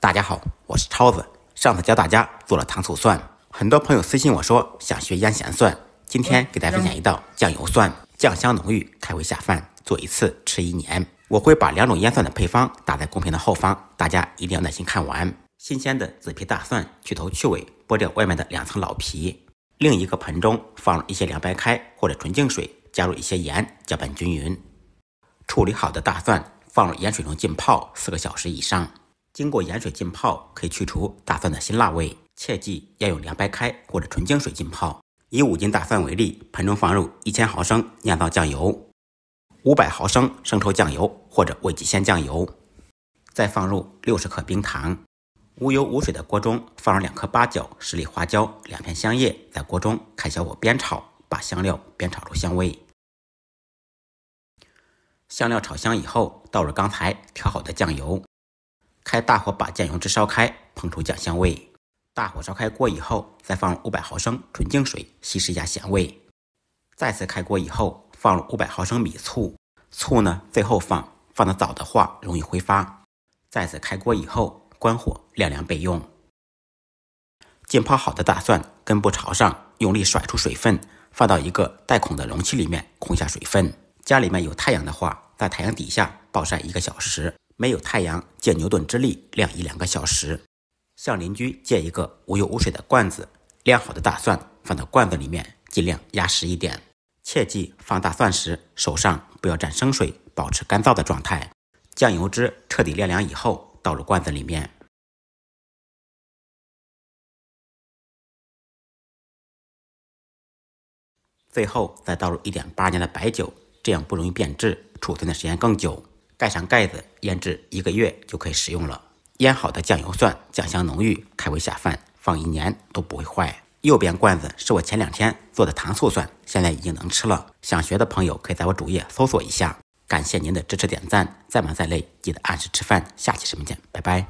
大家好，我是超子。上次教大家做了糖醋蒜，很多朋友私信我说想学腌咸蒜。今天给大家分享一道酱油蒜，酱香浓郁，开胃下饭，做一次吃1年。我会把2种腌蒜的配方打在公屏的后方，大家一定要耐心看完。新鲜的紫皮大蒜去头去尾，剥掉外面的2层老皮。另一个盆中放入一些凉白开或者纯净水，加入一些盐，搅拌均匀。处理好的大蒜放入盐水中浸泡4个小时以上。经过盐水浸泡，可以去除大蒜的辛辣味，切记要用凉白开或者纯净水浸泡。以5斤大蒜为例，盆中放入1000毫升酿造酱油，500毫升生抽酱油或者味极鲜酱油，再放入60克冰糖。无油无水的锅中放入2颗八角、10粒花椒、2片香叶，在锅中开小火煸炒，把香料煸炒出香味。香料炒香以后，倒入刚才调好的酱油，开大火把酱油汁烧开，烹出酱香味。大火烧开锅以后，再放入500毫升纯净水，稀释一下咸味。再次开锅以后，放入500毫升米醋，醋呢最后放得早的话容易挥发。再次开锅以后，关火晾凉备用。浸泡好的大蒜根部朝上，用力甩出水分，放到一个带孔的容器里面控下水分。家里面有太阳的话，在太阳底下暴晒1个小时。没有太阳，借牛顿之力晾1-2个小时。向邻居借一个无油无水的罐子，晾好的大蒜放到罐子里面，尽量压实一点。切记放大蒜时手上不要沾生水，保持干燥的状态。酱油汁彻底晾凉以后，倒入罐子里面。最后再倒入1.82年的白酒，这样不容易变质，储存的时间更久。盖上盖子，腌制1个月就可以食用了。腌好的酱油蒜酱香浓郁，开胃下饭，放1年都不会坏。右边罐子是我前2天做的糖醋蒜，现在已经能吃了。想学的朋友可以在我主页搜索一下。感谢您的支持点赞，再忙再累记得按时吃饭。下期视频见，拜拜。